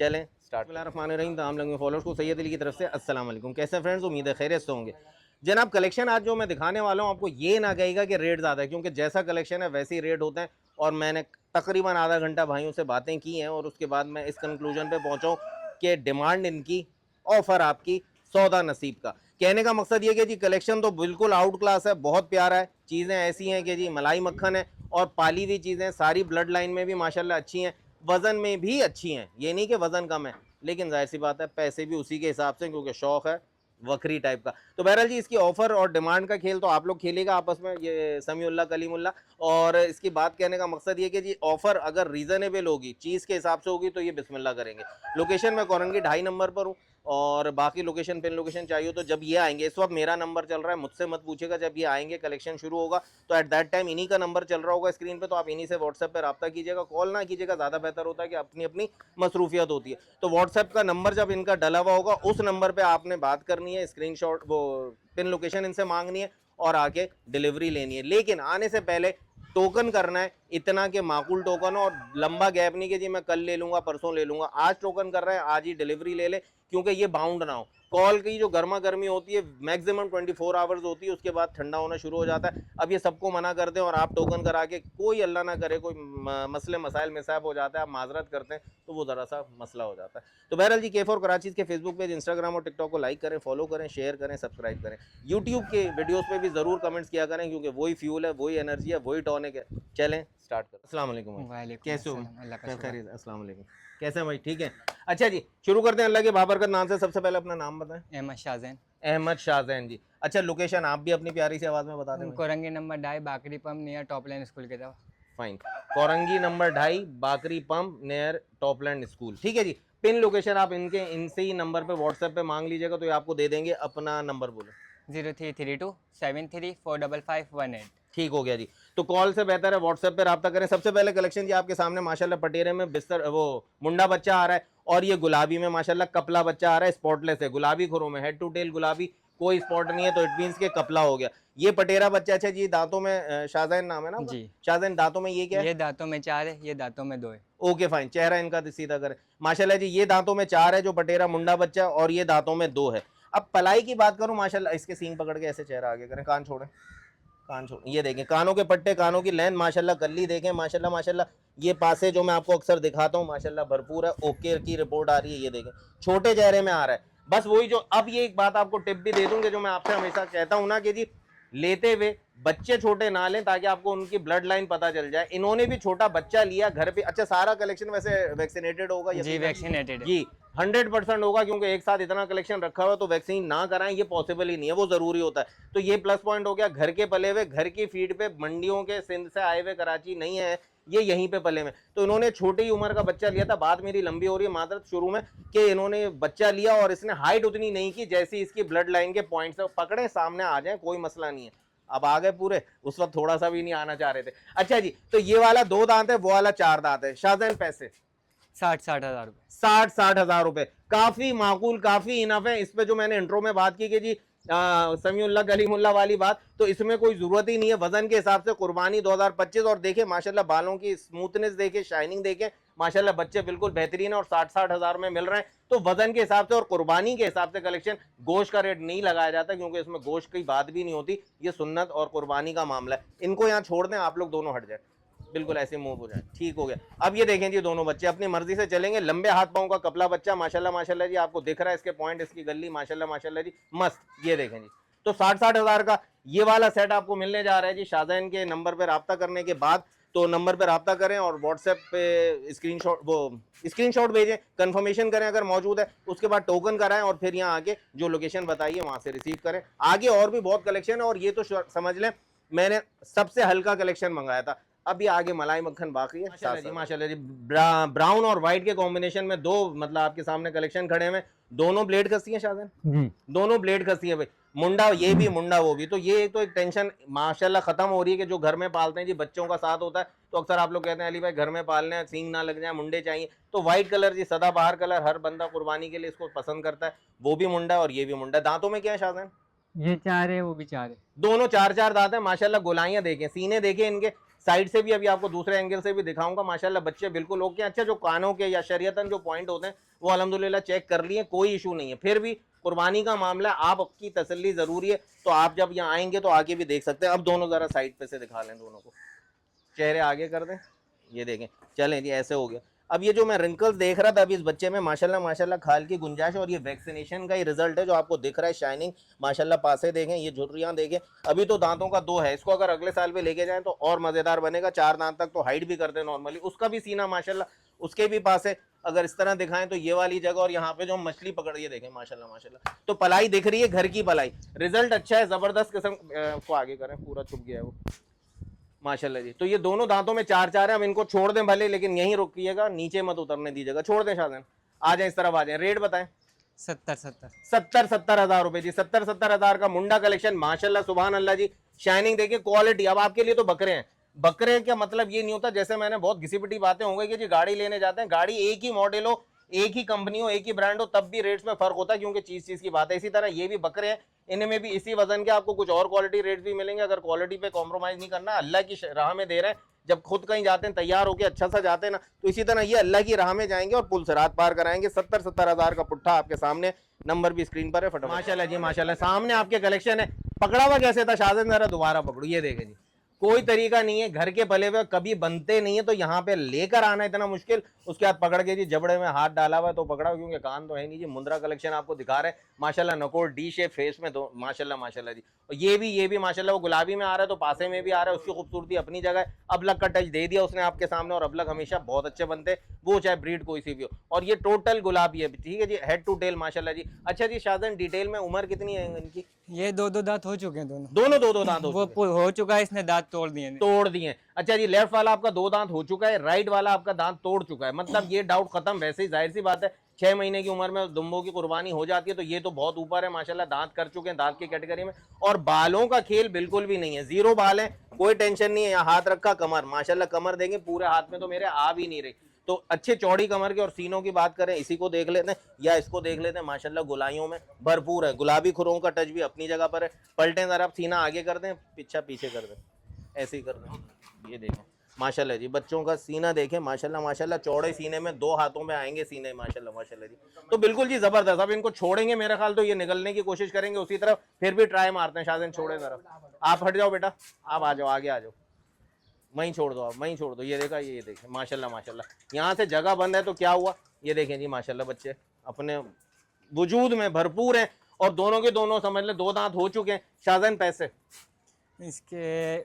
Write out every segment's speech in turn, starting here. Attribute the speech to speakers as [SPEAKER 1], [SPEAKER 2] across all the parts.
[SPEAKER 1] चलें स्टार्ट। बिस्मिल्लाहिर्रहमानिर्रहीम। तमाम लोगों फॉलोअर्स को सैयद अली की तरफ से अस्सलाम वालेकुम। कैसे फ्रेंड्स, उम्मीद है खैरियत से होंगे। जनाब कलेक्शन आज जो मैं दिखाने वाला हूँ आपको ये ना कहेगा कि रेट ज़्यादा है, क्योंकि जैसा कलेक्शन है वैसे ही रेट होते हैं। और मैंने तकरीबन आधा घंटा भाइयों से बातें की हैं और उसके बाद मैं इस कंक्लूजन पे पहुँचा हूँ कि डिमांड इनकी, ऑफ़र आपकी, सौदा नसीब का। कहने का मकसद ये कि जी कलेक्शन तो बिल्कुल आउट क्लास है, बहुत प्यारा है। चीज़ें ऐसी हैं कि जी मलाई मक्खन है और पाली हुई चीज़ें सारी ब्लड लाइन में भी माशाल्लाह अच्छी हैं, वज़न में भी अच्छी हैं। ये नहीं कि वज़न कम है, लेकिन जाहिर सी बात है पैसे भी उसी के हिसाब से, क्योंकि शौक़ है वक्री टाइप का। तो बहरहाल जी इसकी ऑफ़र और डिमांड का खेल तो आप लोग खेलिएगा आपस में, ये समीउल्लाह कलीमुल्लाह। और इसकी बात कहने का मकसद ये कि जी ऑफ़र अगर रीज़नेबल होगी, चीज़ के हिसाब से होगी, तो ये बिस्मिल्लाह करेंगे। लोकेशन मैं कोरंगी 2.5 नंबर पर हूँ और बाकी लोकेशन पिन लोकेशन चाहिए हो तो जब ये आएंगे, इस वक्त मेरा नंबर चल रहा है, मुझसे मत पूछेगा, जब ये आएंगे कलेक्शन शुरू होगा तो एट दैट टाइम इन्हीं का नंबर चल रहा होगा स्क्रीन पे, तो आप इन्हीं से व्हाट्सएप पे रब्ता कीजिएगा, कॉल ना कीजिएगा, ज़्यादा बेहतर होता है कि अपनी अपनी मसरूफियत होती है। तो व्हाट्सएप का नंबर जब इनका डला हुआ होगा उस नंबर पर आपने बात करनी है, स्क्रीनशॉट वो पिन लोकेशन इनसे मांगनी है और आके डिलीवरी लेनी है। लेकिन आने से पहले टोकन करना है, इतना कि माकूल टोकन हो और लंबा गैप नहीं कि जी मैं कल ले लूँगा परसों ले लूँगा। आज टोकन कर रहे हैं आज ही डिलीवरी ले ले, क्योंकि ये बाउंड ना हो। कॉल की जो गर्मा गर्मी होती है मैक्सिमम 24 आवर्स होती है, उसके बाद ठंडा होना शुरू हो जाता है। अब ये सबको मना कर दें और आप टोकन करा के कोई अल्लाह ना करे कोई मसले मसाइल मिसाब हो जाता है, आप माजरत करते हैं तो वो ज़रा सा मसला हो जाता है। तो बहरहाल जी K4 कराची के फेसबुक पेज, इंस्टाग्राम और टिकटॉक को लाइक करें, फॉलो करें, शेयर करें, सब्सक्राइब करें। यूट्यूब के वीडियोज़ पर भी ज़रूर कमेंट्स किया करें, क्योंकि वही फ्यूल है, वही एनर्जी है, वही टॉनिक है। चलें स्टार्ट करें। अस्सलाम वालेकुम भाई,
[SPEAKER 2] वालेकुम
[SPEAKER 1] कैसे हो?
[SPEAKER 2] अस्सलाम, अल्लाह का
[SPEAKER 1] खैर
[SPEAKER 2] शुक्र।
[SPEAKER 1] खैरियत, अस्सलाम वालेकुम। कैसे हैं भाई, ठीक है? अच्छा जी शुरू करते हैं अल्लाह के बाबरकत नाम से। सबसे पहले अपना नाम बताएं।
[SPEAKER 2] अहमद शाहजैन,
[SPEAKER 1] अहमद शाहजैन जी। अच्छा लोकेशन आप भी अपनी प्यारी सी आवाज़ में बता दें भाई।
[SPEAKER 2] कोरंगी नंबर 2.5 बाकरी pump near top line school के तरफ।
[SPEAKER 1] फाइन। कोरंगी नंबर 2.5 बाकरी पंप नियर टॉपलैंड स्कूल, ठीक है जी। पिन लोकेशन आप इनके इनसे ही नंबर पे व्हाट्सएप पे मांग लीजिएगा तो ये आपको दे देंगे। अपना नंबर बोलो।
[SPEAKER 2] 0332 73 455 18।
[SPEAKER 1] ठीक हो गया जी। तो कॉल से बेहतर है व्हाट्सएप पे रब्ता करें। सबसे पहले कलेक्शन जी आपके सामने माशाल्लाह पटेरे में बिस्तर वो मुंडा बच्चा आ रहा है और ये गुलाबी में माशाल्लाह कपला बच्चा आ रहा है, स्पॉटलेस है, गुलाबी खुरों में, हेड टू टेल गुलाबी, कोई स्पॉट नहीं है, तो इट मीन्स के कपला हो गया। ये पटेरा बच्चा। अच्छा जी दांतों में शाहजैन नाम है ना आपका?
[SPEAKER 2] जी,
[SPEAKER 1] शाहजैन दांतों में ये क्या है?
[SPEAKER 2] ये दांतों में 4 है, ये दांतों में 2 है।
[SPEAKER 1] Okay fine. चेहरा इनका सीधा करें। माशाल्लाह जी ये दांतों में 4 है जो पटेरा मुंडा बच्चा, और ये दांतों में 2 है। अब पलाई की बात करूं माशाल्लाह, इसके सींग पकड़ के ऐसे चेहरा आगे करें, कान छोड़ें, कान छोड़, ये देखें कानों के पट्टे, कानों की लेंथ माशाल्लाह, कल्ली देखें माशाल्लाह माशाल्लाह। ये पासे जो मैं आपको अक्सर दिखाता हूँ माशाल्लाह भरपूर है, ओके की रिपोर्ट आ रही है। ये देखें छोटे चेहरे में आ रहा है। बस वही जो, अब ये एक बात आपको टिप भी दे दूंगे जो मैं आपसे हमेशा कहता हूँ ना कि जी लेते हुए बच्चे छोटे ना लें, ताकि आपको उनकी ब्लड लाइन पता चल जाए। इन्होंने भी छोटा बच्चा लिया घर पे। अच्छा सारा कलेक्शन वैसे वैक्सीनेटेड होगा
[SPEAKER 2] जी, वैक्सीनेटेड है।
[SPEAKER 1] जी 100% होगा, क्योंकि एक साथ इतना कलेक्शन रखा हुआ तो वैक्सीन ना कराएं ये पॉसिबल ही नहीं है, वो जरूरी होता है। तो ये प्लस पॉइंट हो गया, घर के पले हुए, घर की फीड पे, मंडियों के सिंध से आए हुए, कराची नहीं है ये, यहीं पे पले में। तो इन्होंने छोटी ही उम्र का बच्चा लिया था। बात मेरी लंबी हो रही है मादरत शुरू में, कि इन्होंने बच्चा लिया और इसने हाइट उतनी नहीं की जैसी इसकी ब्लड लाइन के पॉइंट्स पकड़े सामने आ जाए कोई मसला नहीं है। अब आ गए पूरे, उस वक्त थोड़ा सा भी नहीं आना चाह रहे थे। अच्छा जी तो ये वाला 2 दांत है, वो वाला 4 दांत है। शाहजैन पैसे
[SPEAKER 2] 60 हज़ार रुपये।
[SPEAKER 1] 60 हजार रुपए काफी माकूल, काफी इनफ है। इस पे जो मैंने इंट्रो में बात की कि जी समीउल्लाह कलीमुल्लाह वाली बात, तो इसमें कोई जरूरत ही नहीं है। वजन के हिसाब से कुर्बानी 2025। और देखे माशाल्लाह बालों की स्मूथनेस देखे, शाइनिंग देखे माशाल्लाह, बच्चे बिल्कुल बेहतरीन है और 60 हजार में मिल रहे हैं। तो वजन के हिसाब से और कुर्बानी के हिसाब से कलेक्शन, गोश्त का रेट नहीं लगाया जाता क्योंकि इसमें गोश्त की बात भी नहीं होती, ये सुन्नत और कुर्बानी का मामला है। इनको यहाँ छोड़ दें, आप लोग दोनों हट जाए, बिल्कुल ऐसे मूव हो जाए, ठीक हो गया। अब ये देखें जी दोनों बच्चे अपनी मर्जी से चलेंगे, लंबे हाथ पांव का कपला बच्चा माशाल्लाह माशाल्लाह जी, आपको दिख रहा है इसके पॉइंट, इसकी गली माशाल्लाह माशाल्लाह जी मस्त। ये देखें जी, तो 60 हजार का ये वाला सेट आपको मिलने जा रहा है जी। शाहजैन के नंबर पर रब्ता करने के बाद, तो नंबर पर रब्ता करें और व्हाट्सएप पे स्क्रीनशॉट भेजें, कंफर्मेशन करें अगर मौजूद है, उसके बाद टोकन कराएं और फिर यहाँ आके जो लोकेशन बताइए वहां से रिसीव करें। आगे और भी बहुत कलेक्शन है, और ये तो समझ लें मैंने सबसे हल्का कलेक्शन मंगाया था, अभी आगे मलाई मक्खन बाकी है। माशाल्लाह जी ब्राउन और व्हाइट के कॉम्बिनेशन में दो, मतलब आपके सामने कलेक्शन खड़े हैं। दोनों ब्लेड खसी है शाहजैन जी, दोनों ब्लेड खसी है भाई। मुंडा ये भी, मुंडा वो भी। तो ये तो एक टेंशन माशाल्लाह खत्म हो रही है कि जो घर में पालते हैं जी, बच्चों का साथ होता है, तो अक्सर आप लोग कहते हैं अली भाई घर में पालने हैं, सींग ना लग जाए, मुंडे चाहिए। तो व्हाइट कलर जी सदाबहार कलर, हर बंदा कुर्बानी के लिए इसको पसंद करता है। वो भी मुंडा और ये भी मुंडा। दांतों में क्या है शाहजैन?
[SPEAKER 2] ये 4 है, वो भी 4 है।
[SPEAKER 1] दोनों 4 4 दांत है माशाल्लाह। गोलाइयां देखें, सीने देखें इनके, साइड से भी अभी आपको दूसरे एंगल से भी दिखाऊंगा। माशाल्लाह बच्चे बिल्कुल ओके। अच्छा, जो कानों के या शरीयतन जो पॉइंट होते हैं वो अल्हम्दुलिल्लाह चेक कर लिए, कोई इशू नहीं है। फिर भी कुर्बानी का मामला, आपकी तसल्ली जरूरी है, तो आप जब यहाँ आएंगे तो आगे भी देख सकते हैं। अब दोनों जरा साइड पे से दिखा लें, दोनों को चेहरे आगे कर दें, ये देखें। चलें जी, ऐसे हो गया। अब ये जो मैं रिंकल्स देख रहा था अभी इस बच्चे में, माशाल्लाह माशाल्लाह खाल की गुंजाइश, और ये वैक्सीनेशन का ही रिजल्ट है जो आपको दिख रहा है। शाइनिंग माशाल्लाह, पासे देखें, ये झुर्रियाँ देखें। अभी तो दांतों का 2 है, इसको अगर अगले साल पे लेके जाएं तो और मज़ेदार बनेगा। 4 दांत तक तो हाइट भी करते हैं नॉर्मली। उसका भी सीना माशाल्लाह, उसके भी पास है। अगर इस तरह दिखाएं तो ये वाली जगह, और यहाँ पे जो हम मछली पकड़, ये देखें माशाल्लाह माशाल्लाह। तो पलाई दिख रही है, घर की पलाई। रिजल्ट अच्छा है, जबरदस्त किस्म। को आगे करें, पूरा छुप गया है वो माशाल्लाह जी। तो ये दोनों दांतों में 4-4 है। हम इनको छोड़ दें भले, लेकिन यहीं रोकिएगा, नीचे मत उतरने दीजिएगा। छोड़ दें शाहजहान, आ जाए इस तरफ आ जाए। रेट बताएं।
[SPEAKER 2] 70
[SPEAKER 1] हज़ार रुपए जी। 70 हज़ार का मुंडा कलेक्शन माशाल्लाह, सुभान अल्लाह जी। शाइनिंग देखिए, क्वालिटी। अब आपके लिए तो बकरे हैं। बकरे का मतलब ये नहीं होता, जैसे मैंने बहुत घिसी पिटी बातें होंगी कि जी गाड़ी लेने जाते हैं, गाड़ी एक ही मॉडल हो, एक ही कंपनी हो, एक ही ब्रांड हो, तब भी रेट्स में फर्क होता है, क्योंकि चीज की बात है। इसी तरह ये भी बकरे हैं, इनमें भी इसी वजन के आपको कुछ और क्वालिटी रेट्स भी मिलेंगे। अगर क्वालिटी पे कॉम्प्रोमाइज नहीं करना, अल्लाह की राह में दे रहे हैं। जब खुद कहीं जाते हैं तैयार होकर अच्छा सा जाते हैं ना, तो इसी तरह ये अल्लाह की राह में जाएंगे और पुल से रात पार कराएंगे। 70 हज़ार का पुट्ठा आपके सामने, नंबर भी स्क्रीन पर है। फटाफट माशाल्लाह जी माशाल्लाह, सामने आपके कलेक्शन है। पकड़ा हुआ कैसे था शाहजहान, जरा दोबारा पकड़ो, ये देखें जी। कोई तरीका नहीं है, घर के पले हुए कभी बनते नहीं है, तो यहाँ पे लेकर आना इतना मुश्किल। उसके बाद पकड़ के जी जबड़े में हाथ डाला हुआ तो पकड़ा, क्योंकि कान तो है नहीं जी। मुंद्रा कलेक्शन आपको दिखा रहे हैं माशाल्लाह, नकोर डी शेप फेस में, तो माशाल्लाह माशाल्लाह जी। और ये भी माशाल्लाह, वो गुलाबी में आ रहा है तो पासे में भी आ रहा है, उसकी खूबसूरती अपनी जगह है। अबलग का टच दे दिया उसने आपके सामने, और अबलग हमेशा बहुत अच्छे बनते, वो चाहे ब्रीड कोई सी भी हो। और ये टोटल गुलाबी है, ठीक है जी, हेड टू टेल माशाल्लाह जी। अच्छा जी शाहजहान, डिटेल में उम्र कितनी है इनकी?
[SPEAKER 2] ये 2 दांत हो चुके हैं दोनों।
[SPEAKER 1] दोनों 2 दांत हो
[SPEAKER 2] वो
[SPEAKER 1] चुके हैं।
[SPEAKER 2] हो चुका है, इसने दांत तोड़ दिए।
[SPEAKER 1] तोड़ दिए। अच्छा जी, लेफ्ट वाला आपका 2 दांत हो चुका है, राइट वाला आपका दांत तोड़ चुका है। मतलब ये डाउट खत्म। वैसे ही जाहिर सी बात है, 6 महीने की उम्र में दुम्बों की कुर्बानी हो जाती है, तो ये तो बहुत ऊपर है माशाल्लाह। दांत कर चुके हैं, दांत की कैटेगरी में। और बालों का खेल बिल्कुल भी नहीं है, 0 बाल है, कोई टेंशन नहीं है। यहाँ हाथ रखा, कमर माशाल्लाह, कमर देंगे पूरे हाथ में तो मेरे आ भी नहीं रही। तो अच्छे चौड़ी कमर के। और सीनों की बात करें, इसी को देख लेते हैं या इसको देख लेते हैं, माशाल्लाह गुलाइयों में भरपूर है। गुलाबी खुरों का टच भी अपनी जगह पर है। पलटें जरा, आप सीना आगे कर दें, पीछा पीछे कर दें, ऐसे ही कर दें। ये देखें माशाल्लाह जी, बच्चों का सीना देखें माशाल्लाह माशाल्लाह, चौड़े सीने में 2 हाथों में आएंगे सीने माशाल्लाह माशाल्लाह जी। तो बिल्कुल जी जबरदस्त। अब इनको छोड़ेंगे, मेरा ख्याल तो ये निकलने की कोशिश करेंगे उसी तरफ, फिर भी ट्राई मारते हैं। शाहजहान छोड़े जरा, आप हट जाओ बेटा, आप आ जाओ, आगे आ जाओ, वहीं छोड़ दो, आप वहीं छोड़ दो। ये देखा, ये देखें माशाल्लाह माशाल्लाह। यहाँ से जगह बंद है तो क्या हुआ, ये देखें जी माशाल्लाह, बच्चे अपने वजूद में भरपूर हैं। और दोनों के दोनों समझ लें 2 दांत हो चुके हैं। शाहजहान पैसे
[SPEAKER 2] इसके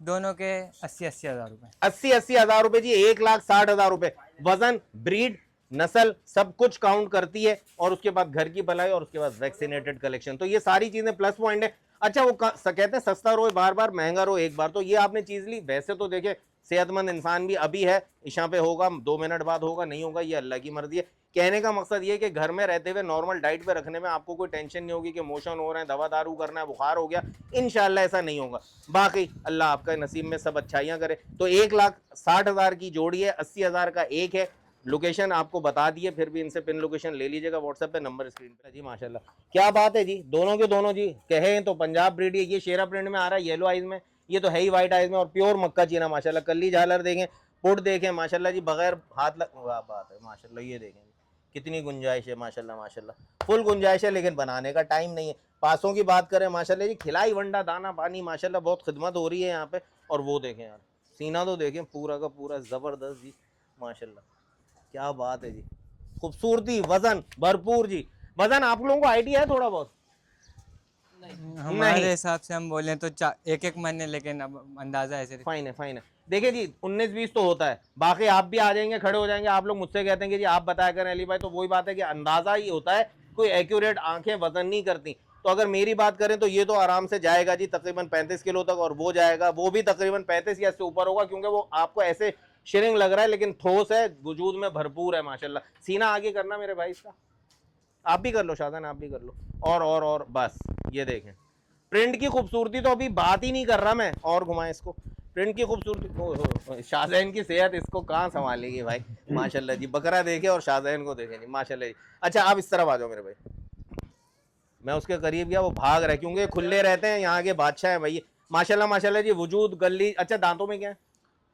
[SPEAKER 2] दोनों के 80 हज़ार रुपए।
[SPEAKER 1] 80 हज़ार रुपए जी, 1,60,000 रुपए। वजन, ब्रीड, नस्ल सब कुछ काउंट करती है। और उसके बाद घर की पलाई, और उसके बाद वैक्सीनेटेड कलेक्शन। तो ये सारी चीजें प्लस पॉइंट है। अच्छा, वो कहते हैं सस्ता रो बार बार, महंगा रो एक बार। तो ये आपने चीज ली। वैसे तो देखे सेहतमंद इंसान भी अभी है, इशा पे होगा, 2 मिनट बाद होगा, नहीं होगा, ये अल्लाह की मर्जी है। कहने का मकसद ये है कि घर में रहते हुए नॉर्मल डाइट पे रखने में आपको कोई टेंशन नहीं होगी कि मोशन हो रहे हैं, दवा दारू करना है, बुखार हो गया। इंशाल्लाह ऐसा नहीं होगा। बाकी अल्लाह आपका नसीब में सब अच्छाइयाँ करे। तो 1,60,000 की जोड़ी है, 80,000 का एक है। लोकेशन आपको बता दिए, फिर भी इनसे पिन लोकेशन ले लीजिएगा व्हाट्सएप पे, नंबर स्क्रीन पे जी। माशाल्लाह क्या बात है जी, दोनों के दोनों जी कहें तो पंजाब ब्रीड है। ये शेरा प्रिंट में आ रहा है, येलो आइज में, ये तो है ही वाइट आइज में, और प्योर मक्का चीना माशाल्लाह। कल्ली झालर देखें, पुट देखें माशाल्लाह जी, बगैर हाथ लग, वाह बात है माशाल्लाह। ये देखें कितनी गुंजाइश है माशाल्लाह माशाल्लाह, फुल गुंजाइश है, लेकिन बनाने का टाइम नहीं है। पासों की बात करें माशाल्लाह जी, खिलाई वंडा दाना पानी माशाल्लाह, बहुत खिदमत हो रही है यहाँ पे। और वो देखें यार, सीना तो देखें पूरा का पूरा ज़बरदस्त जी माशाल्लाह, क्या बात है जी। खूबसूरती, वजन भरपूर जी। वजन आप लोगों को आइडिया है थोड़ा बहुत?
[SPEAKER 2] हमारे हिसाब से हम बोलें तो 1-1 महीने, लेकिन अब अंदाजा ऐसे।
[SPEAKER 1] फाइन है, फाइन है। देखिए जी 19-20 तो होता है, बाकी आप भी आ जाएंगे, खड़े हो जाएंगे। आप लोग मुझसे कहते हैं कि जी आप बताया करें अली भाई, तो वही बात है कि अंदाजा ही होता है, कोई एक्यूरेट आंखें वजन नहीं करती। तो अगर मेरी बात करें तो ये तो आराम से जाएगा जी तकरीबन 35 किलो तक, और वो जाएगा, वो भी तकरीबन 35 या इससे ऊपर होगा, क्योंकि वो आपको ऐसे शिरिंग लग रहा है, लेकिन ठोस है, वजूद में भरपूर है माशाल्लाह। सीना आगे करना मेरे भाई इसका, आप भी कर लो शाहजहान, आप भी कर लो। और बस ये देखें प्रिंट की खूबसूरती, तो अभी बात ही नहीं कर रहा मैं। और घुमाएं इसको, प्रिंट की खूबसूरती। शाहजहान की सेहत इसको कहाँ संभालेगी भाई माशाल्लाह जी। बकरा देखे और शाहजहान को देखे नहीं माशाल्लाह जी। अच्छा आप इस तरफ आ जाओ मेरे भाई, मैं उसके करीब गया, वो भाग रहा है, क्योंकि खुले रहते हैं यहाँ के बादशाह हैं भाई। माशाल्लाह माशाल्लाह जी। वजूद गली, अच्छा दांतों में क्या है?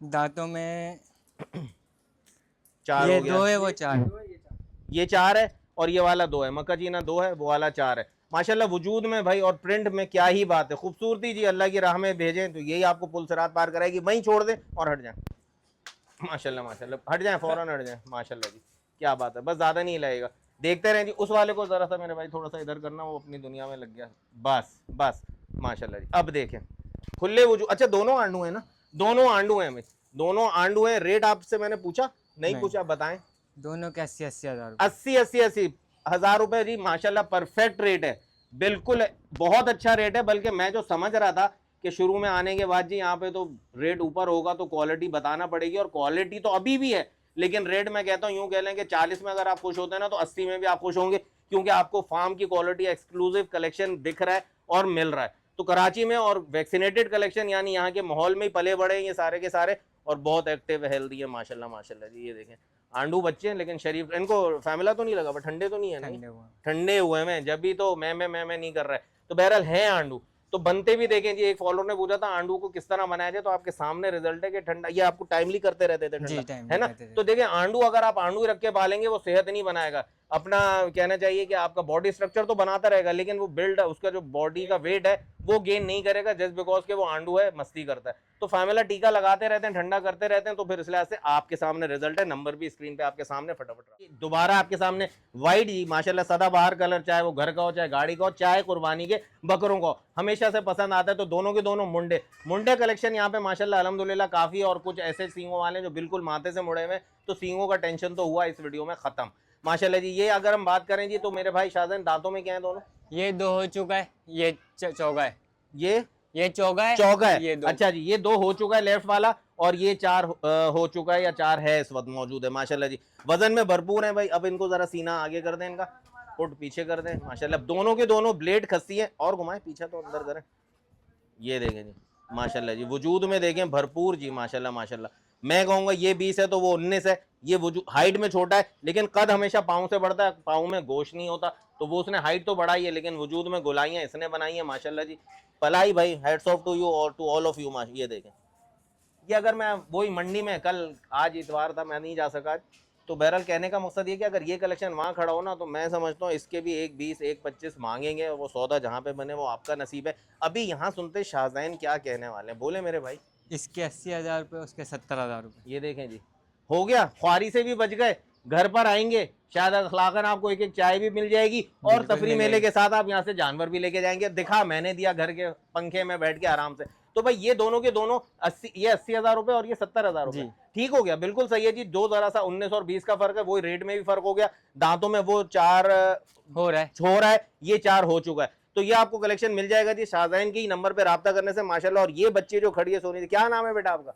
[SPEAKER 2] दांतों में
[SPEAKER 1] 4
[SPEAKER 2] ये
[SPEAKER 1] हो गया,
[SPEAKER 2] 2 है, वो 4 है।
[SPEAKER 1] ये 4 है और ये वाला 2 है। मक्का चीना 2 है, वो वाला 4 है। माशाल्लाह वजूद में भाई और प्रिंट में क्या ही बात है। खूबसूरती जी अल्लाह की राह में भेजें तो यही आपको पुल सिरात पार कराएगी। वहीं छोड़ दें और हट जाएं। माशाल्लाह माशाल्लाह, हट जाएं, फौरन हट जाएं। माशाल्लाह जी, क्या बात है। बस ज़्यादा नहीं लगेगा, देखते रहें जी। उस वाले को ज़रा सा मेरे भाई थोड़ा सा इधर करना, वो अपनी दुनिया में लग गया। बस बस माशाल्लाह जी। अब देखें खुले वजूद। अच्छा दोनों आंडू है ना? दोनों आंडू हैं भाई, दोनों आंडू हैं। रेट आपसे मैंने पूछा नहीं
[SPEAKER 2] नहीं,
[SPEAKER 1] पूछा, बताएं।
[SPEAKER 2] दोनों के 80-80 हज़ार रुपये।
[SPEAKER 1] 80 हज़ार रुपए जी माशाल्लाह, परफेक्ट रेट है, बिल्कुल बहुत अच्छा रेट है। बल्कि मैं जो समझ रहा था कि शुरू में आने के बाद जी यहाँ पे तो रेट ऊपर होगा तो क्वालिटी बताना पड़ेगी, और क्वालिटी तो अभी भी है, लेकिन रेट मैं कहता हूँ यूं कह लें कि 40 में अगर आप खुश होते हैं ना तो 80 में भी आप खुश होंगे, क्योंकि आपको फार्म की क्वालिटी एक्सक्लूसिव कलेक्शन दिख रहा है और मिल रहा है। तो कराची में और वैक्सीनेटेड कलेक्शन, यानी यहाँ के माहौल में ही पले बड़े हैं ये सारे के सारे, और बहुत एक्टिव हेल्दी है माशाल्लाह माशाल्लाह जी। ये देखें आंडू बच्चे हैं लेकिन शरीफ, इनको फैमिला तो नहीं लगा, पर ठंडे तो नहीं है? नहीं
[SPEAKER 2] ठंडे हुए।
[SPEAKER 1] ठंडे हुए में, जब भी तो मैं नहीं कर रहा है। तो बहरहाल है आंडू। तो बनते भी देखें जी, एक फॉलोअर ने पूछा था आंडू को किस तरह बनाया जाए, तो आपके सामने रिजल्ट है कि ठंडा, ये आपको टाइमली करते रहते थे
[SPEAKER 2] जी,
[SPEAKER 1] ठंडा,
[SPEAKER 2] टाइम
[SPEAKER 1] है ना?
[SPEAKER 2] कहते थे।
[SPEAKER 1] तो देखिए आंडू, अगर आप आंडू ही रख के पालेंगे वो सेहत नहीं बनाएगा अपना। कहना चाहिए कि आपका बॉडी स्ट्रक्चर तो बनाता रहेगा, लेकिन वो बिल्ड, उसका जो बॉडी का वेट है वो गेन नहीं करेगा, जस्ट बिकॉज के वो आंडू है, मस्ती करता है। तो फैमिला टीका लगाते रहते हैं, ठंडा करते रहते हैं, तो फिर इस लिहाज से आपके सामने रिजल्ट है। नंबर भी स्क्रीन पे आपके सामने फटाफट दोबारा आपके सामने। वाइट जी माशाल्लाह, सदाबहार कलर, चाहे वो घर का हो, चाहे गाड़ी का हो, चाहे कुर्बानी के बकरों को, हमेशा से पसंद आता है। तो दोनों के दोनों मुंडे मुंडे कलेक्शन यहाँ पे माशाल्लाह अल्हम्दुलिल्लाह काफी, और कुछ ऐसे सींगों वाले जो बिल्कुल माथे से मुड़े हुए, तो सींगों का टेंशन तो हुआ इस वीडियो में खत्म माशाल्लाह जी। ये अगर हम बात करें जी, तो मेरे भाई शाहजहान दांतों में क्या है दोनों?
[SPEAKER 2] ये 2 हो चुका है, ये चौगा है।
[SPEAKER 1] ये
[SPEAKER 2] चौगा है,
[SPEAKER 1] चौका है,
[SPEAKER 2] ये 2।
[SPEAKER 1] अच्छा जी। ये 2 हो चुका है लेफ्ट वाला, और ये 4 हो चुका है, या 4 है इस वक्त मौजूद है माशाल्लाह जी। वजन में भरपूर है भाई। अब इनको जरा सीना आगे कर दें, इनका फुट पीछे कर दें माशाल्लाह। दोनों के दोनों ब्लेड खस्सी है, और घुमाएं पीछे तो अंदर करें। ये देखें जी माशाल्लाह जी, वजूद में देखें भरपूर जी माशाल्लाह माशाल्लाह। मैं कहूँगा ये 20 है तो वो 19 है। ये वजूद हाइट में छोटा है, लेकिन कद हमेशा पाँव से बढ़ता है, पाँव में गोश्त नहीं होता, तो वो उसने हाइट तो बढ़ाई है, लेकिन वजूद में गोलाइयाँ इसने बनाई है माशाल्लाह जी। पलाई भाई, हेड्स ऑफ टू यू और टू ऑल ऑफ यू। ये देखें, ये अगर मैं वही मंडी में कल, आज इतवार था मैं नहीं जा सका आज, तो बहरहाल कहने का मकसद ये कि अगर ये कलेक्शन वहाँ खड़ा हो ना, तो मैं समझता हूँ इसके भी 1 20 1 25 मांगेंगे, और वो सौदा जहाँ पे बने वो आपका नसीब है। अभी यहाँ सुनते शाहजैन क्या कहने वाले हैं, बोले मेरे भाई।
[SPEAKER 2] इसके 80,000 रुपये, उसके 70,000 रुपये।
[SPEAKER 1] ये देखें जी, हो गया, ख्वारी से भी बच गए। घर पर आएंगे शायद अखलाकन आपको एक एक चाय भी मिल जाएगी, और
[SPEAKER 2] बिल्कुल
[SPEAKER 1] तफरी
[SPEAKER 2] मिल
[SPEAKER 1] मेले
[SPEAKER 2] जाएगी।
[SPEAKER 1] के साथ आप यहाँ से जानवर भी लेके जाएंगे। दिखा मैंने दिया घर के पंखे में बैठ के आराम से। तो भाई ये दोनों के दोनों 80, ये 80,000 रुपए और ये 70,000 रुपए,
[SPEAKER 2] जी।
[SPEAKER 1] ठीक हो गया, बिल्कुल सही है जी। दो जरा सा 19 और 20 का फर्क है, वही रेट में भी फर्क हो गया। दांतों में वो 4
[SPEAKER 2] हो रहा है,
[SPEAKER 1] ये 4 हो चुका है। तो ये आपको कलेक्शन मिल जाएगा जी शाहजैन के ही नंबर पे राब्ता करने से माशाल्लाह। और ये बच्चे जो खड़ी है सोनी, क्या नाम है बेटा आपका?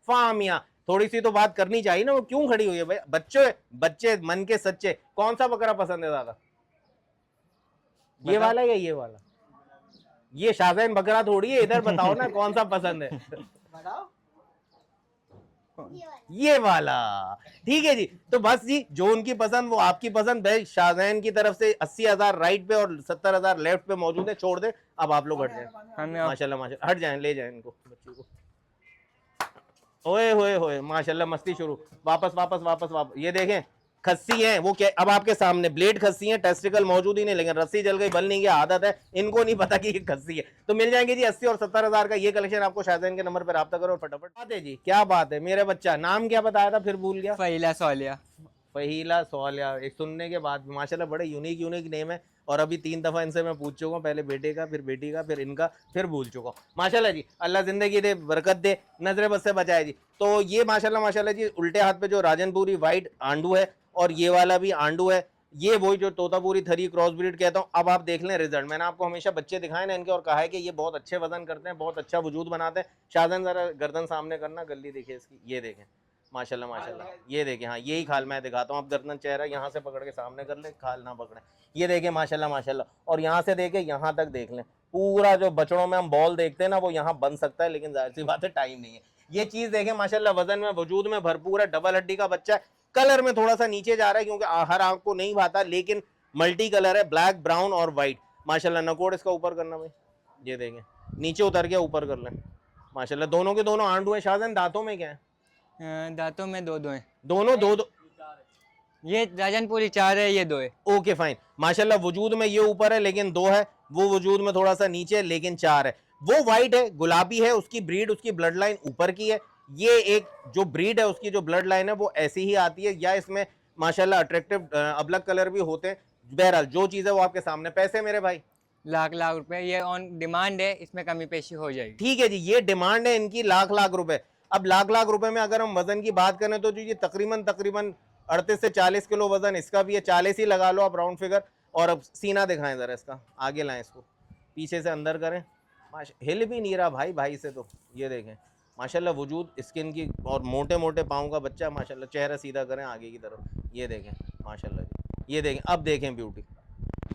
[SPEAKER 1] फामिया। थोड़ी सी तो बात करनी चाहिए ना, वो क्यों खड़ी हुई है भाई? बच्चे बच्चे मन के सच्चे। कौन सा बकरा पसंद है ज्यादा, ये वाला या ये वाला? ये शाहजैन बकरा थोड़ी है, इधर बताओ ना कौन सा पसंद है। ये वाला, ठीक है जी। तो बस जी, जो उनकी पसंद वो आपकी पसंद। भाई शाहजैन की तरफ से 80,000 राइट पे और 70,000 लेफ्ट पे मौजूद है। छोड़ दे, अब आप लोग हट जाए माशाल्लाह माशाल्लाह, हट जाएं, ले जाएं इनको बच्ची को। ओए होए होए माशाल्लाह, मस्ती शुरू। वापस वापस वापस वापस। ये देखें खस्सी है वो, क्या अब आपके सामने ब्लेड खस्सी है, टेस्टिकल मौजूद ही नहीं, लेकिन रस्सी जल गई, बल नहीं गया, आदत है इनको, नहीं पता कि ये खस्सी है। तो मिल जाएंगे जी 80 और 70,000 का ये कलेक्शन आपको शाहजैन के नंबर पर राब्ता करो और फटाफट बात है जी। क्या बात है मेरे बच्चा, नाम क्या बताया था फिर भूल गया?
[SPEAKER 2] फहीला सौलिया।
[SPEAKER 1] फहीला सौलिया, एक सुनने के बाद माशाल्लाह बड़े यूनिक नेम है। और अभी 3 दफ़ा इनसे मैं पूछ चुका हूँ, पहले बेटे का, फिर बेटी का, फिर इनका, फिर भूल चुका हूँ माशाल्लाह जी। अल्लाह ज़िंदगी दे, बरकत दे, नजर बद से बचाए जी। तो ये माशाल्लाह माशाल्लाह जी, उल्टे हाथ पे जो राजनपुरी वाइट आंडू है, और ये वाला भी आंडू है। ये वही जो तोतापुरी थरी क्रॉस ब्रीड कहता हूँ। अब आप देख लें रिजल्ट। मैंने आपको हमेशा बच्चे दिखाए ना इनके, और कहा है कि ये बहुत अच्छे वजन करते हैं, बहुत अच्छा वजूद बनाते हैं। शाहजहान जरा गर्दन सामने करना, गली देखिए इसकी, ये देखें माशाल्लाह माशाल्लाह। ये देखें, हाँ यही खाल मैं दिखाता हूँ। आप गर्दन चेहरा यहाँ से पकड़ के सामने कर ले, खाल ना पकड़े। ये देखें माशाल्लाह माशाल्लाह। और यहाँ से देखें यहाँ तक देख लें, पूरा जो बछड़ों में हम बॉल देखते हैं ना, वो यहाँ बन सकता है, लेकिन जाहिर सी बात है टाइम नहीं है। ये चीज़ देखें माशाल्लाह, वजन में वजूद में भरपूर है, डबल हड्डी का बच्चा है। कलर में थोड़ा सा नीचे जा रहा है क्योंकि हर आंख को नहीं भाता, लेकिन मल्टी कलर है, ब्लैक ब्राउन और वाइट माशाल्लाह। नकोड़ इसका ऊपर करना भाई, ये देखें नीचे उतर गया, ऊपर कर लें। माशाल्लाह दोनों के दोनों आंडू हैं। शाहजहान दांतों में क्या है?
[SPEAKER 2] दांतों में दो दो हैं।
[SPEAKER 1] दोनों दो दो।
[SPEAKER 2] ये राजनपुरी 4 है, ये 2 है।
[SPEAKER 1] Okay fine. माशाल्लाह वजूद में ये ऊपर है लेकिन 2 है, वो वजूद में थोड़ा सा नीचे है लेकिन 4 है। वो वाइट है, गुलाबी है, उसकी ब्रीड, उसकी ब्लड लाइन ऊपर की है। ये एक जो ब्रीड है उसकी जो ब्लड लाइन है वो ऐसी ही आती है, या इसमें माशाल्लाह अट्रैक्टिव अबलग कलर भी होते हैं। बहरहाल जो चीज़ है वो आपके सामने। पैसे मेरे भाई
[SPEAKER 2] लाख लाख रुपए, ये ऑन डिमांड है, इसमें कमी पेशी हो जाएगी।
[SPEAKER 1] ठीक है जी, ये डिमांड है इनकी लाख लाख रुपए। अब लाख लाख रुपए में अगर हम वजन की बात करें तो जी ये तकरीबन 38 से 40 किलो वजन इसका भी है, 40 ही लगा लो आप राउंड फिगर। और अब सीना दिखाएं जरा इसका, आगे लाएं इसको, पीछे से अंदर करें। हिल भी नहीं रहा भाई से। तो ये देखें माशाल्लाह वजूद स्किन की, और मोटे मोटे पाँव का बच्चा माशाल्लाह। चेहरा सीधा करें आगे की तरफ, ये देखें माशाल्लाह जी, ये देखें। अब देखें ब्यूटी,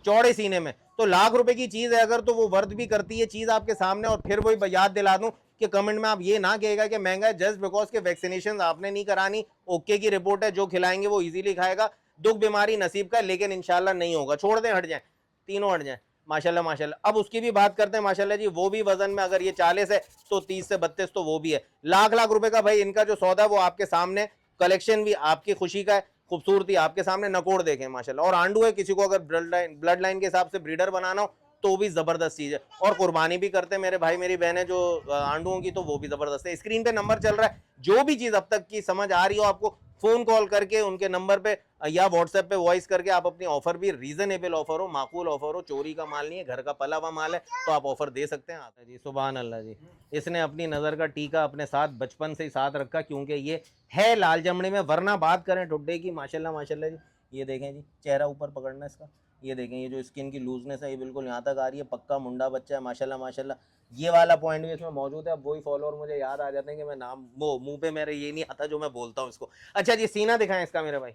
[SPEAKER 1] चौड़े सीने में। तो लाख रुपए की चीज़ है अगर, तो वो वर्थ भी करती है चीज़ आपके सामने। और फिर वही याद दिला दूं कि कमेंट में आप ये ना कहेगा कि महंगा है जस्ट बिकॉज के वैक्सीनेशन आपने नहीं करानी। ओके की रिपोर्ट है, जो खिलाएंगे वो इजीली खाएगा। दुख बीमारी नसीब का, लेकिन इंशाल्लाह नहीं होगा। छोड़ दें, हट जाएं, तीनों हट जाएं। माशाल्लाह माशाल्लाह। अब उसकी भी बात करते हैं माशाल्लाह जी। वो भी वजन में अगर ये 40 है तो 30 से 32 तो वो भी है। लाख लाख रुपए का भाई इनका जो सौदा है वो आपके सामने। कलेक्शन भी आपकी खुशी का है, खूबसूरती आपके सामने। नकोड़ देखें माशाल्लाह। और आंडू है, किसी को अगर ब्लड लाइन के हिसाब से ब्रीडर बनाना हो तो भी जबरदस्त चीज है। और कुर्बानी भी करते हैं मेरे भाई मेरी बहनें जो आंडुओं की, तो वो भी जबरदस्त है। स्क्रीन पे नंबर चल रहा है, जो भी चीज अब तक की समझ आ रही हो आपको, फोन कॉल करके उनके नंबर पे या व्हाट्सएप पे वॉइस करके आप अपनी ऑफर भी, रीजनेबल ऑफर हो, माकूल ऑफर हो, चोरी का माल नहीं है, घर का पला हुआ माल है, तो आप ऑफर दे सकते हैं। आता जी, सुभान अल्लाह जी। इसने अपनी नजर का टीका अपने साथ बचपन से ही साथ रखा, क्योंकि ये है लाल चमड़ी में। वरना बात करें टुड्डे की, माशाल्लाह माशाल्लाह जी। ये देखें जी, चेहरा ऊपर पकड़ना इसका, ये देखें, ये जो स्किन की लूजनेस है ये बिल्कुल यहाँ तक आ रही है। पक्का मुंडा बच्चा है माशाल्लाह माशाल्लाह। ये वाला पॉइंट भी इसमें मौजूद है। अब वही फॉलोअर मुझे याद आ जाते हैं कि मैं नाम, वो मुंह पे मेरे ये नहीं आता जो मैं बोलता हूँ इसको। अच्छा जी, सीना दिखाएं इसका मेरे भाई।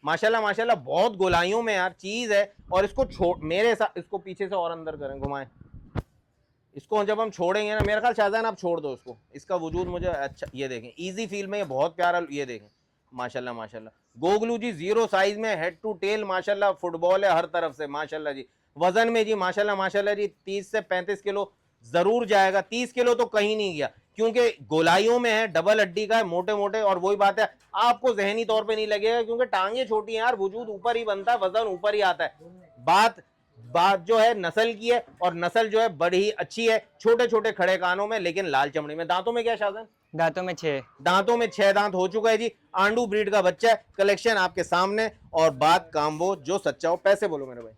[SPEAKER 1] माशाल्लाह माशाल्लाह, बहुत गोलाइयों में यार चीज है। और इसको छोड़, मेरे साथ इसको पीछे से और अंदर करें, घुमाएं इसको। जब हम छोड़ेंगे ना, मेरा ख्याल शाहजहान आप छोड़ दो इसको। इसका वजूद मुझे अच्छा, ये देखें इजी फील में, ये बहुत प्यारा, ये देखें माशाल्लाह माशाल्लाह। गोगलू जी 0 साइज में, हेड टू टेल माशाल्लाह, फुटबॉल है हर तरफ से माशाल्लाह जी। वजन में जी माशाल्लाह माशाल्लाह जी 30 से 35 किलो जरूर जाएगा। 30 किलो तो कहीं नहीं गया, क्योंकि गोलाइयों में है, डबल हड्डी का है, मोटे मोटे। और वही बात है, आपको जहनी तौर पे नहीं लगेगा क्योंकि टांगे छोटी हैं यार, वजूद ऊपर ही बनता है, वजन ऊपर ही आता है। बात जो है नस्ल की है, और नस्ल जो है बड़ी ही अच्छी है। छोटे छोटे खड़े कानों में, लेकिन लाल चमड़ी में। दांतों में क्या शाहजहान?
[SPEAKER 2] दांतों में 6।
[SPEAKER 1] दांतों में 6 दांत हो चुका है जी। आंडू ब्रीड का बच्चा है, कलेक्शन आपके सामने। और बात काम वो जो सच्चा हो। पैसे बोलो मेरे भाई।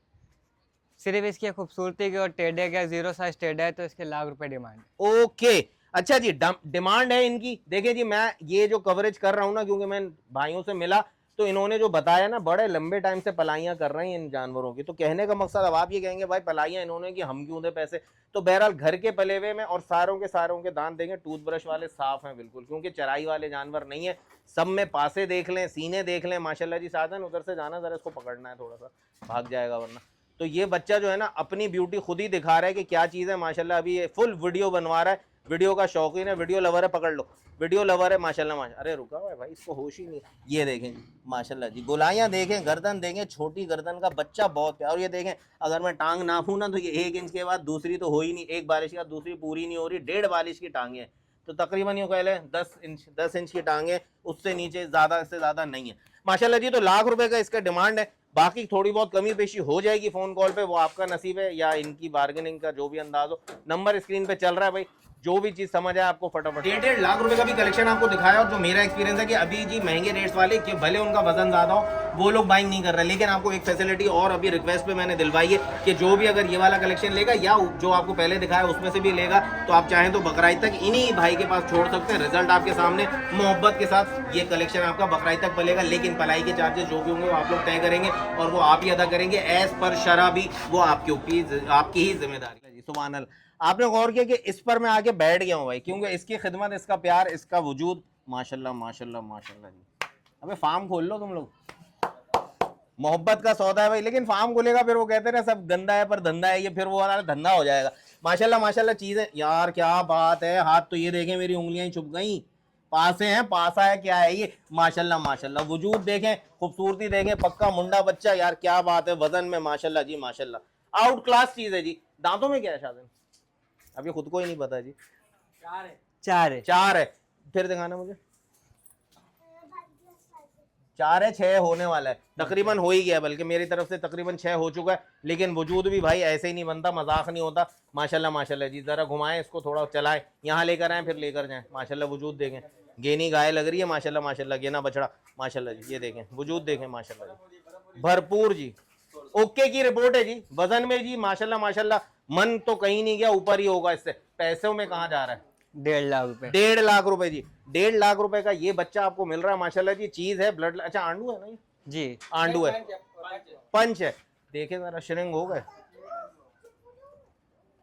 [SPEAKER 2] सिर्फ इसकी खूबसूरती की और टेढ़े का 0 साइज टेढ़ा है, तो इसके लाख रुपए डिमांड है।
[SPEAKER 1] ओके अच्छा जी, डिमांड है इनकी। देखिए जी, मैं ये जो कवरेज कर रहा हूं ना, क्योंकि मैं भाइयों से मिला तो इन्होंने जो बताया ना, बड़े लंबे टाइम से पलाइयां कर रहे हैं इन जानवरों की। तो कहने का मकसद, अब आप ये कहेंगे भाई पलाइयां इन्होंने की, हम क्यों दे पैसे। तो बहरहाल घर के पले हुए में, और सारों के दांत देंगे टूथब्रश वाले साफ हैं बिल्कुल, क्योंकि चराई वाले जानवर नहीं है। सब में पासे देख लें, सीने देख लें माशाल्लाह जी। साधन उधर से जाना, जरा इसको पकड़ना है, थोड़ा सा भाग जाएगा वरना। तो ये बच्चा जो है ना, अपनी ब्यूटी खुद ही दिखा रहा है कि क्या चीज़ है माशाल्लाह। अभी ये फुल वीडियो बनवा रहा है, वीडियो का शौकीन है, वीडियो लवर है। पकड़ लो, वीडियो लवर है माशाल्लाह माशाल्लाह। अरे रुका हुआ है भाई, इसको होश ही नहीं। ये देखें माशाल्लाह जी, गोलाइयाँ देखें, गर्दन देखें, छोटी गर्दन का बच्चा, बहुत प्यार। और ये देखें, अगर मैं टांग नापूं ना तो ये 1 इंच के बाद दूसरी तो हो ही नहीं। एक बारिश के बाद दूसरी पूरी नहीं हो रही। 1.5 बारिश की टांगे हैं, तो तकरीबन यूँ कह लें 10 इंच की टांगे, उससे नीचे ज़्यादा से ज़्यादा नहीं है माशाल्लाह जी। तो लाख रुपए का इसका डिमांड है। बाकी थोड़ी बहुत कमी पेशी हो जाएगी फ़ोन कॉल पे, वो आपका नसीब है, या इनकी बार्गेनिंग का जो भी अंदाज हो। नंबर स्क्रीन पे चल रहा है भाई, जो भी चीज समझ आए आपको फटाफट। 1.5 लाख रुपए का भी कलेक्शन आपको दिखाया। और जो मेरा एक्सपीरियंस है कि अभी जी महंगे रेट्स वाले, कि भले उनका वजन ज्यादा हो, वो लोग बाइंग नहीं कर रहे। लेकिन आपको एक फैसिलिटी और अभी रिक्वेस्ट पे मैंने दिलवाई है कि जो भी अगर ये वाला कलेक्शन लेगा, या जो आपको पहले दिखाया उसमें से भी लेगा, तो आप चाहें तो बकराईद तक इन्हीं भाई के पास छोड़ सकते हैं। रिजल्ट आपके सामने, मोहब्बत के साथ ये कलेक्शन आपका बकराईद तक पलेगा। लेकिन पलाई के चार्जेस जो भी होंगे वो आप लोग तय करेंगे, और वो आप ही अदा करेंगे एज पर शरा भी, वो आपकी ही जिम्मेदारी है। सुभान अल्लाह। आपने गौर किया कि इस पर मैं आके बैठ गया हूँ भाई, क्योंकि इसकी खिदमत, इसका प्यार, इसका वजूद माशाल्लाह माशाल्लाह माशाल्लाह जी। अबे फार्म खोल लो तुम लोग, मोहब्बत का सौदा है भाई। लेकिन फार्म खोलेगा फिर वो कहते हैं सब गंदा है पर धंधा है, ये फिर वो वाला धंधा हो जाएगा। माशाल्लाह माशाल्लाह चीजें यार, क्या बात है। हाथ तो ये देखें, मेरी उंगलियां ही छुप गई। पासे हैं, पासा है, क्या है ये माशाल्लाह माशाल्लाह। वजूद देखें, खूबसूरती देखें, पक्का मुंडा बच्चा यार, क्या बात है। वजन में माशाल्लाह जी माशाल्लाह, आउट क्लास चीज है जी। दांतों में क्या है शाहजहान? अभी खुद को ही नहीं पता जी।
[SPEAKER 2] 4 है।
[SPEAKER 1] 4 है, फिर दिखाना मुझे। 4 है, 6 होने वाला है, तकरीबन हो ही गया, बल्कि मेरी तरफ से तकरीबन 6 हो चुका है। लेकिन वजूद भी भाई ऐसे ही नहीं बनता, मजाक नहीं होता। माशाल्लाह माशाल्लाह जी, जरा घुमाएं इसको, थोड़ा चलाएं, यहाँ लेकर आए फिर लेकर जाएं। माशाल्लाह वजूद देखें, गेनी गाय लग रही है माशाल्लाह माशाल्लाह, गेना बछड़ा माशाल्लाह जी। ये देखें वजूद देखें माशाल्लाह जी, भरपूर जी, ओके की रिपोर्ट है जी। वजन में जी माशाल्लाह माशाल्लाह, मन तो कहीं नहीं गया, ऊपर ही होगा इससे। पैसों में कहाँ जा रहा है?
[SPEAKER 2] 1.5 लाख रुपए।
[SPEAKER 1] 1.5 लाख रुपए जी, 1.5 लाख रुपए का ये बच्चा आपको मिल रहा है माशाल्लाह जी। चीज है ब्लड, अच्छा आंडू है ना ये?
[SPEAKER 2] जी,
[SPEAKER 1] आंडू है, पंच है। देखे जरा, श्रिंग हो गए।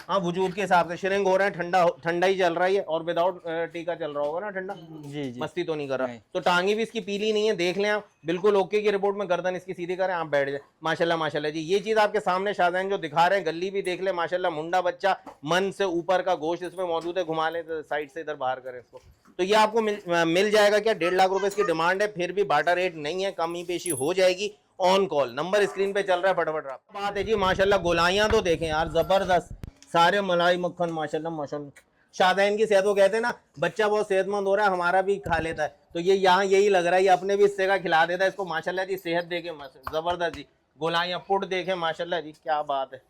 [SPEAKER 1] हाँ, वजूद के हिसाब से श्रिंग हो रहे हैं, ठंडा ठंडा ही चल रहा है और विदाउट टीका चल रहा होगा ना ठंडा।
[SPEAKER 2] जी जी।
[SPEAKER 1] मस्ती तो नहीं कर रहा।
[SPEAKER 2] नहीं।
[SPEAKER 1] तो टांगी भी इसकी पीली नहीं है, देख लें आप, बिल्कुल ओके की रिपोर्ट में। गर्दन इसकी सीधी करें, आप बैठ जाए माशाल्लाह माशाल्लाह जी। ये चीज आपके सामने शाहजहान जो दिखा रहे हैं, गली भी देख ले माशाल्लाह, मुंडा बच्चा, मन से ऊपर का गोश्त इसमें मौजूद है। घुमा लें तो साइड से इधर बाहर करें इसको, तो ये आपको मिल जाएगा क्या? 1.5 लाख रुपए इसकी डिमांड है, फिर भी बाटा रेट नहीं है, कमी पेशी हो जाएगी। ऑन कॉल नंबर स्क्रीन पे चल रहा है, फटाफट रहा बात है जी। माशाल्लाह गोलाइयां तो देखें यार, जबरदस्त, सारे मलाई मक्खन माशाल्लाह माशाल्लाह। शाहजहान की सेहत, वो कहते हैं ना बच्चा बहुत सेहतमंद हो रहा है, हमारा भी खा लेता है, तो ये यहाँ यही लग रहा है, ये अपने भी हिस्से का खिला देता है इसको माशाल्लाह जी। सेहत देखे जबरदस्त जी, गोलाइयां पुट देखे माशाल्लाह जी, क्या बात है,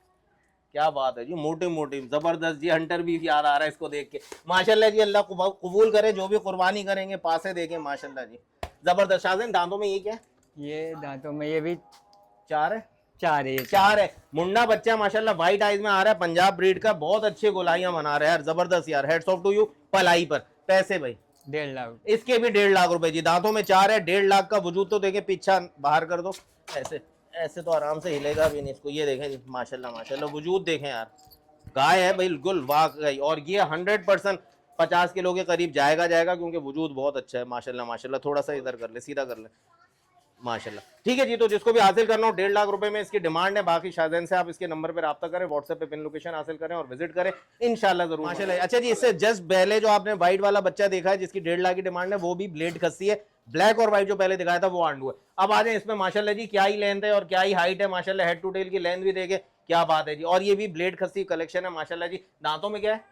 [SPEAKER 1] क्या बात है जी, मोटी मोटी जबरदस्त जी। हंटर भी याद आ रहा है इसको देख के माशाल्लाह जी। अल्लाह कबूल करे, जो भी कुर्बानी करेंगे, पासे देखें माशाल्लाह जी, जबरदस्त। शाहजहान दांतों में ये क्या है?
[SPEAKER 2] ये दांतों में ये भी
[SPEAKER 1] 4 है,
[SPEAKER 2] 4 है।
[SPEAKER 1] 4 है। मुंडा बच्चा माशाल्लाह व्हाइट आइज में आ रहा है, पंजाब ब्रीड का, बहुत अच्छे गोलाइयां बना रहा है यार, जबरदस्त यार। Heads off to you. पलाई पर पैसे भाई
[SPEAKER 2] 1.5 लाख।
[SPEAKER 1] इसके भी 1.5 लाख रुपए जी। दांतों में 4 है, 1.5 लाख का वजूद। तो देखें, पीछा बाहर कर दो, ऐसे ऐसे तो आराम से हिलेगा भी नहीं इसको। ये देखें जी माशाल्लाह माशाल्लाह, वजूद देखें यार, गाय है बिल्कुल वाकई। और ये 100% 50 किलो के करीब जाएगा, क्योंकि वजूद बहुत अच्छा है माशाल्लाह माशाल्लाह। थोड़ा सा इधर कर ले, सीधा कर ले माशाल्लाह। ठीक है जी, तो जिसको भी हासिल करना हो, 1.5 लाख रुपए में इसकी डिमांड है। बाकी शाहजहान से आप इसके नंबर पर रब्ता करें, व्हाट्सएप पे पिन लोकेशन हासिल करें और विजिट करें इंशाल्लाह जरूर माशाल्लाह। अच्छा जी, इससे जस्ट पहले जो आपने व्हाइट वाला बच्चा देखा है, जिसकी 1.5 लाख की डिमांड है, वो भी ब्लेड खस्सी है। ब्लैक और व्हाइट जो पहले दिखाया था वो आंडू है। अब आ जाए इसमें माशाल्लाह जी, क्या ही लेंथ है और क्या ही हाइट है माशाल्लाह। हेड टू टेल की लेंथ भी देखे, क्या बात है जी। और ये भी ब्लेड खस्सी कलेक्शन है माशाल्लाह जी। दांतों में क्या है?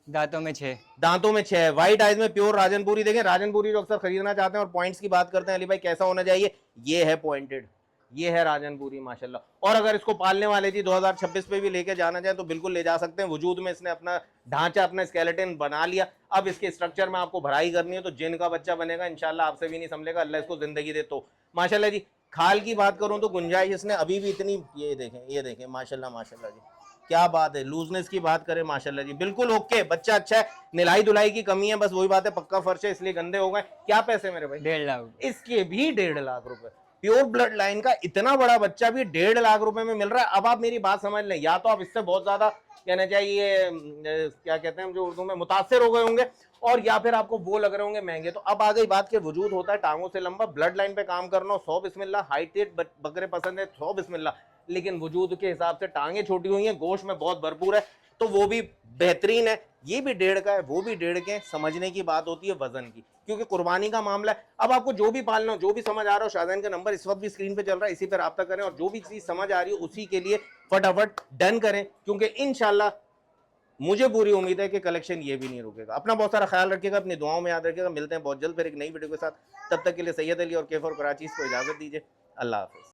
[SPEAKER 2] दांतों में 6।
[SPEAKER 1] दांतों में 6 है। व्हाइट आइज में प्योर राजनपुरी। देखें राजनपुरी जो अक्सर खरीदना चाहते हैं और पॉइंट्स की बात करते हैं, अली भाई कैसा होना चाहिए, ये है पॉइंटेड, ये है राजनपुरी माशाल्लाह। और अगर इसको पालने वाले जी 2026 पे भी लेके जाना चाहे तो बिल्कुल ले जा सकते हैं। वजूद में इसने अपना ढांचा, अपना स्केलेटन बना लिया। अब इसके स्ट्रक्चर में आपको भराई करनी है तो जिन का बच्चा बनेगा इंशाल्लाह, आपसे भी नहीं संभलेगा, अल्लाह इसको जिंदगी दे। तो माशाल्लाह जी, खाल की बात करूं तो गुंजाइश इसने अभी भी इतनी, ये देखें माशाल्लाह माशाल्लाह जी, क्या बात है। लूजनेस की बात करें माशाल्लाह जी, बिल्कुल ओके, बच्चा अच्छा है। निलाई धुलाई की कमी है, बस वही बात है, पक्का फर्श है इसलिए गंदे हो गए। क्या पैसे मेरे भाई?
[SPEAKER 2] 1.5 लाख।
[SPEAKER 1] इसके भी 1.5 लाख रुपए। प्योर ब्लड लाइन का इतना बड़ा बच्चा भी 1.5 लाख रुपए में मिल रहा है। अब आप मेरी बात समझ लें, या तो आप इससे बहुत ज्यादा कहना चाहिए, क्या कहते हैं जो उर्दू में, मुतासिर हो गए होंगे, और या फिर आपको वो लग रहे होंगे महंगे। तो अब आ गई बात के वजूद होता है टांगों से लंबा, ब्लड लाइन पे काम करना हो 100 बिस्मिल्लाह, हाइट बकरे पसंद है 100 बिस्मिल्लाह, लेकिन वजूद के हिसाब से टांगे छोटी हुई हैं, गोश्त में बहुत भरपूर है, तो वो भी बेहतरीन है। ये भी 1.5 का है, वो भी 1.5 के। समझने की बात होती है वजन की, क्योंकि कुर्बानी का मामला है। अब आपको जो भी पालना हो, जो भी समझ आ रहा हो, शाहजहान का नंबर इस वक्त भी स्क्रीन पे चल रहा है, इसी पे रब्ता करें और जो भी चीज समझ आ रही है उसी के लिए फटाफट डन करें, क्योंकि इंशाल्लाह मुझे पूरी उम्मीद है कि कलेक्शन ये भी नहीं रुकेगा। अपना बहुत सारा ख्याल रखिएगा, अपनी दुआओं में याद रखिएगा। मिलते हैं बहुत जल्द फिर एक नई वीडियो के साथ, तब तक के लिए सैयद अली और कैफ और कराची को इजाजत दीजिए। अल्लाह हाफिज।